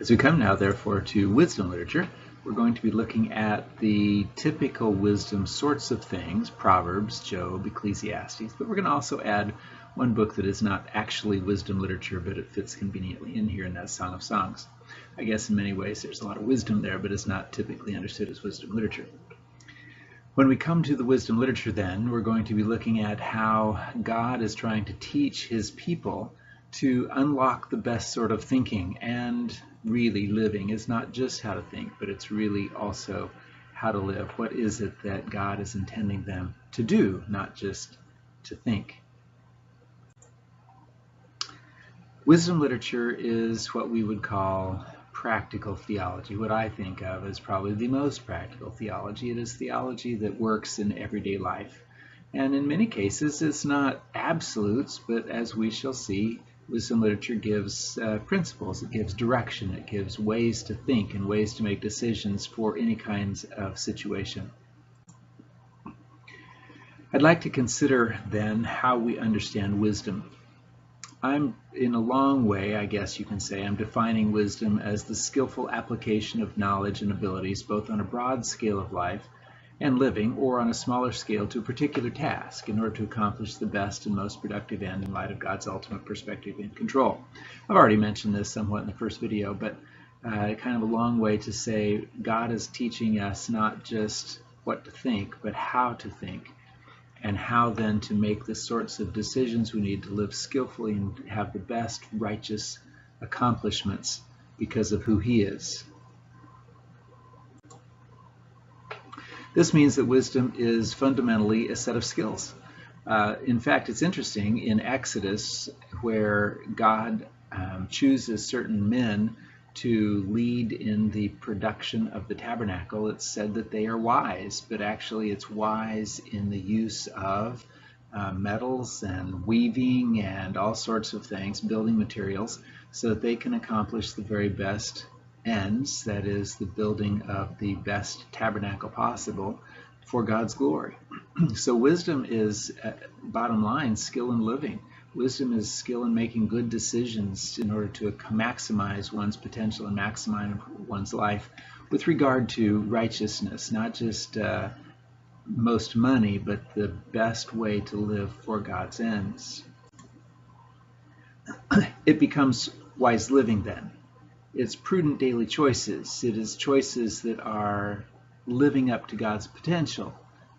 As we come now, therefore, to wisdom literature, we're going to be looking at the typical wisdom sorts of things, Proverbs, Job, Ecclesiastes, but we're going to also add one book that is not actually wisdom literature, but it fits conveniently in here, and that's Song of Songs. I guess in many ways there's a lot of wisdom there, but it's not typically understood as wisdom literature. When we come to the wisdom literature then, we're going to be looking at how God is trying to teach his people to unlock the best sort of thinking, and really living is not just how to think, but it's really also how to live. What is it that God is intending them to do, not just to think? Wisdom literature is what we would call practical theology, what I think of as probably the most practical theology. It is theology that works in everyday life. And in many cases, it's not absolutes, but as we shall see, wisdom literature gives principles, it gives direction, it gives ways to think and ways to make decisions for any kinds of situation. I'd like to consider then how we understand wisdom. I'm, in a long way, I guess you can say, I'm defining wisdom as the skillful application of knowledge and abilities, both on a broad scale of life and living, or on a smaller scale to a particular task, in order to accomplish the best and most productive end in light of God's ultimate perspective and control. I've already mentioned this somewhat in the first video, but kind of a long way to say God is teaching us not just what to think, but how to think, and how then to make the sorts of decisions we need to live skillfully and have the best righteous accomplishments because of who he is. This means that wisdom is fundamentally a set of skills. In fact, it's interesting, in Exodus, where God chooses certain men to lead in the production of the tabernacle, it's said that they are wise, but actually it's wise in the use of metals and weaving and all sorts of things, building materials, so that they can accomplish the very best ends, that is, the building of the best tabernacle possible for God's glory. So wisdom is, bottom line, skill in living. Wisdom is skill in making good decisions in order to maximize one's potential and maximize one's life with regard to righteousness, not just most money, but the best way to live for God's ends. It becomes wise living then. It's prudent daily choices. It is choices that are living up to God's potential,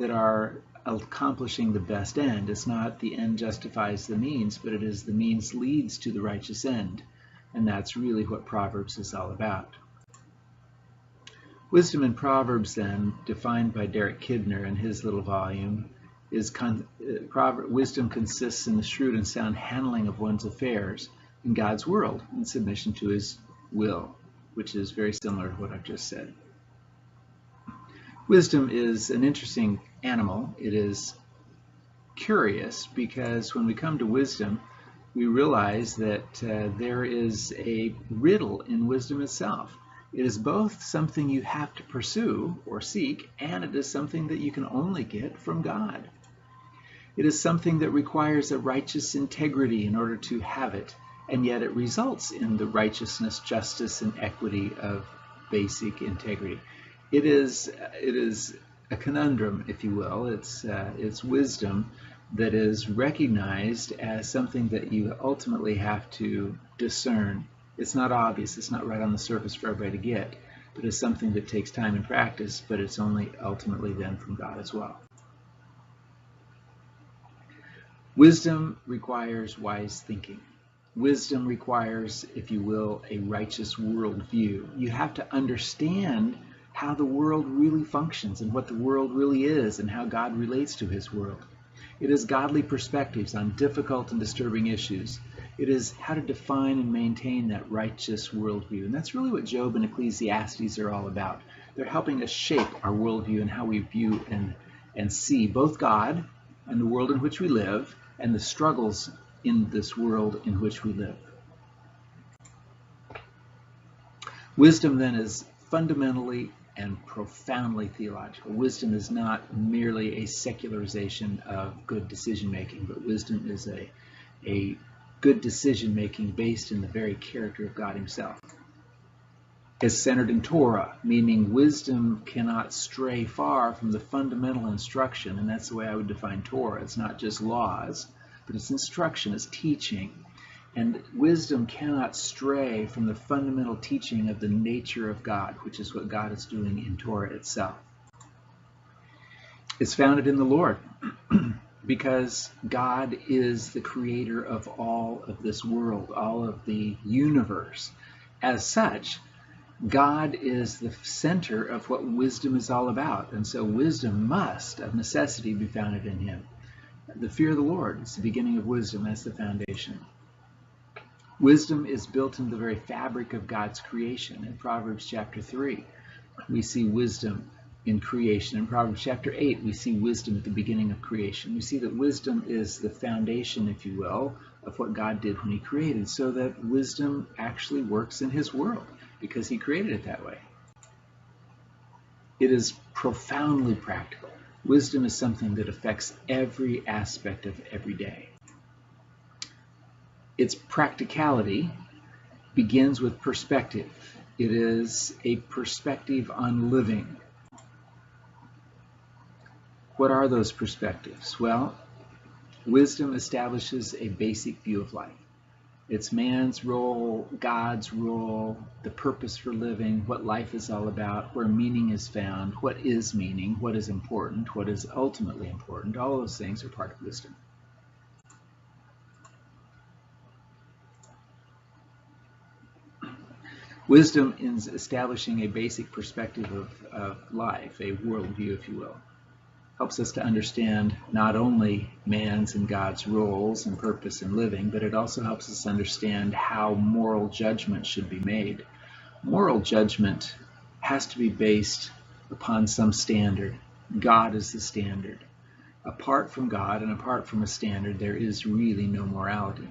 that are accomplishing the best end. It's not the end justifies the means, but it is the means leads to the righteous end. And that's really what Proverbs is all about. Wisdom in Proverbs, then, defined by Derek Kidner in his little volume, is wisdom consists in the shrewd and sound handling of one's affairs in God's world in submission to his will, which is very similar to what I've just said. Wisdom is an interesting animal. It is curious because when we come to wisdom, we realize that there is a riddle in wisdom itself. It is both something you have to pursue or seek, and it is something that you can only get from God. It is something that requires a righteous integrity in order to have it, and yet it results in the righteousness, justice, and equity of basic integrity. It is a conundrum, if you will. It's wisdom that is recognized as something that you ultimately have to discern. It's not obvious. It's not right on the surface for everybody to get, but it's something that takes time and practice, but it's only ultimately then from God as well. Wisdom requires wise thinking. Wisdom requires, if you will, a righteous worldview. You have to understand how the world really functions and what the world really is and how God relates to his world. It is godly perspectives on difficult and disturbing issues. It is how to define and maintain that righteous worldview. And that's really what Job and Ecclesiastes are all about. They're helping us shape our worldview and how we view and see both God and the world in which we live and the struggles in this world in which we live. Wisdom then is fundamentally and profoundly theological. Wisdom is not merely a secularization of good decision making, but wisdom is a good decision making based in the very character of God himself. is centered in Torah, meaning wisdom cannot stray far from the fundamental instruction, and that's the way I would define Torah. It's not just laws, but it's instruction, it's teaching. And wisdom cannot stray from the fundamental teaching of the nature of God, which is what God is doing in Torah itself. It's founded in the Lord because God is the creator of all of this world, all of the universe. As such, God is the center of what wisdom is all about, and so wisdom must, of necessity, be founded in him. The fear of the Lord is the beginning of wisdom. That's the foundation. Wisdom is built into the very fabric of God's creation. In Proverbs chapter 3, we see wisdom in creation. In Proverbs chapter 8, we see wisdom at the beginning of creation. We see that wisdom is the foundation, if you will, of what God did when he created, so that wisdom actually works in his world because he created it that way. It is profoundly practical. Wisdom is something that affects every aspect of every day. Its practicality begins with perspective. It is a perspective on living. What are those perspectives? Well, wisdom establishes a basic view of life. It's man's role, God's role, the purpose for living, what life is all about, where meaning is found, what is meaning, what is important, what is ultimately important. All those things are part of wisdom. Wisdom is establishing a basic perspective of life, a worldview, if you will. Helps us to understand not only man's and God's roles and purpose in living, but it also helps us understand how moral judgment should be made. Moral judgment has to be based upon some standard. God is the standard. Apart from God and apart from a standard, there is really no morality.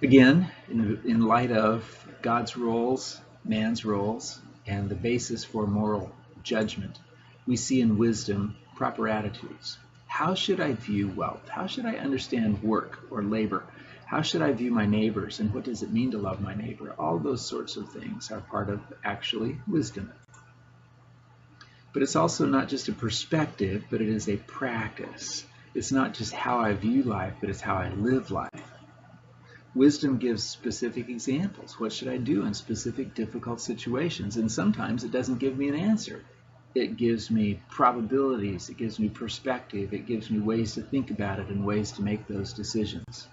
Again, in light of God's roles, man's roles, and the basis for moral judgment, we see in wisdom proper attitudes. How should I view wealth? How should I understand work or labor? How should I view my neighbors, and what does it mean to love my neighbor? All those sorts of things are part of actually wisdom. But it's also not just a perspective, but it is a practice. It's not just how I view life, but it's how I live life. Wisdom gives specific examples. What should I do in specific difficult situations? And sometimes it doesn't give me an answer. It gives me probabilities, it gives me perspective, it gives me ways to think about it and ways to make those decisions.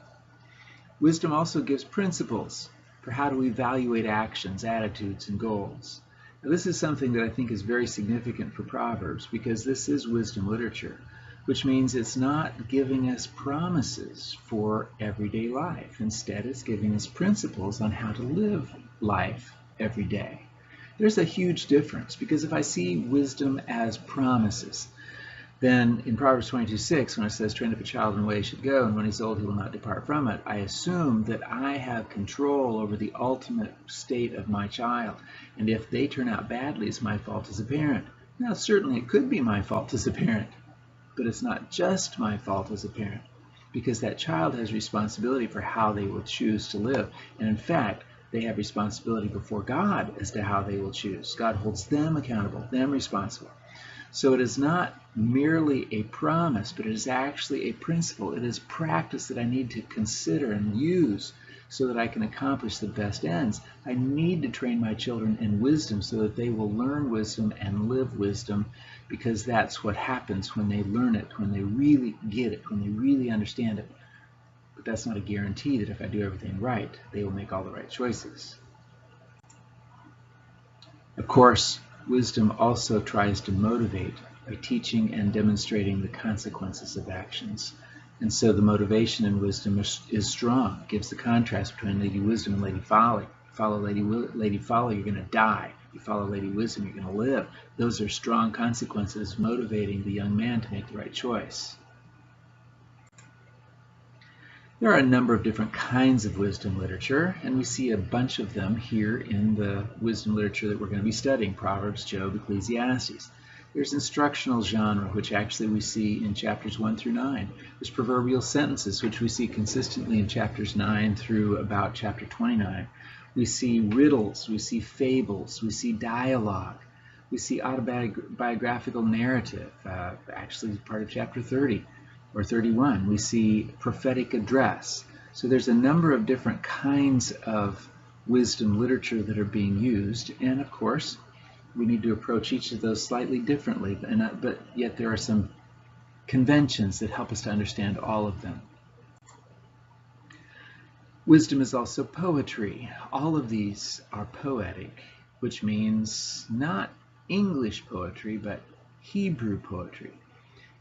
Wisdom also gives principles for how to evaluate actions, attitudes, and goals. Now, this is something that I think is very significant for Proverbs because this is wisdom literature, which means it's not giving us promises for everyday life. Instead, it's giving us principles on how to live life every day. There's a huge difference because if I see wisdom as promises, then in Proverbs 22:6, when it says, train up a child in the way he should go, and when he's old, he will not depart from it, I assume that I have control over the ultimate state of my child. And if they turn out badly, it's my fault as a parent. Now, certainly it could be my fault as a parent, but it's not just my fault as a parent, because that child has responsibility for how they will choose to live. And in fact, they have responsibility before God as to how they will choose. God holds them accountable, them responsible. So it is not merely a promise, but it is actually a principle. It is practice that I need to consider and use so that I can accomplish the best ends. I need to train my children in wisdom so that they will learn wisdom and live wisdom, because that's what happens when they learn it, when they really get it, when they really understand it. But that's not a guarantee that if I do everything right, they will make all the right choices. Of course, wisdom also tries to motivate by teaching and demonstrating the consequences of actions. And so the motivation in wisdom is strong. It gives the contrast between Lady Wisdom and Lady Folly. You follow Lady Folly, you're going to die. You follow Lady Wisdom, you're going to live. Those are strong consequences motivating the young man to make the right choice. There are a number of different kinds of wisdom literature, and we see a bunch of them here in the wisdom literature that we're going to be studying, Proverbs, Job, Ecclesiastes. There's instructional genre, which actually we see in chapters 1 through 9. There's proverbial sentences, which we see consistently in chapters 9 through about chapter 29. We see riddles, we see fables, we see dialogue, we see autobiographical narrative, actually part of chapter 30 or 31. We see prophetic address. So there's a number of different kinds of wisdom literature that are being used, and of course we need to approach each of those slightly differently, but yet there are some conventions that help us to understand all of them. Wisdom is also poetry. All of these are poetic, which means not English poetry, but Hebrew poetry.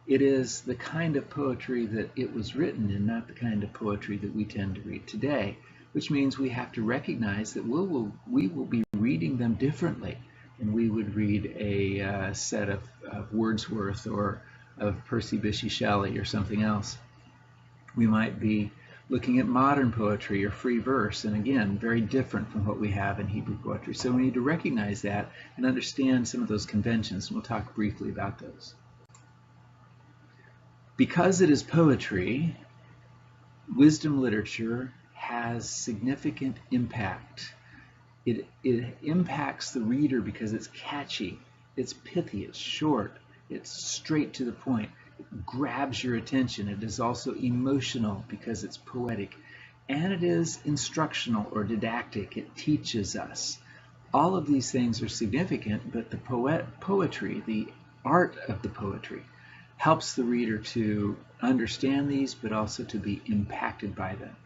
It is the kind of poetry that it was written in, not the kind of poetry that we tend to read today, which means we have to recognize that we will be reading them differently than we would read a set of Wordsworth or of Percy Bysshe Shelley or something else. We might be looking at modern poetry or free verse, and again, very different from what we have in Hebrew poetry. So we need to recognize that and understand some of those conventions, and we'll talk briefly about those. Because it is poetry, wisdom literature has significant impact. It impacts the reader because it's catchy, it's pithy, it's short, it's straight to the point. It grabs your attention. It is also emotional because it's poetic, and it is instructional or didactic. It teaches us. All of these things are significant, but the poetry, the art of the poetry, helps the reader to understand these, but also to be impacted by them.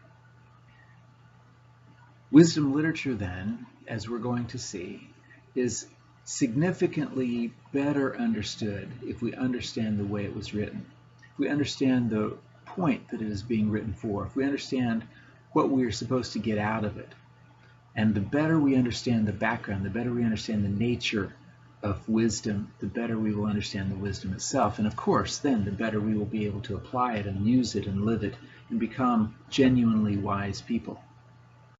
Wisdom literature, then, as we're going to see, is significantly better understood if we understand the way it was written. If we understand the point that it is being written for, if we understand what we are supposed to get out of it. And the better we understand the background, the better we understand the nature of wisdom, the better we will understand the wisdom itself. And of course, then the better we will be able to apply it and use it and live it and become genuinely wise people.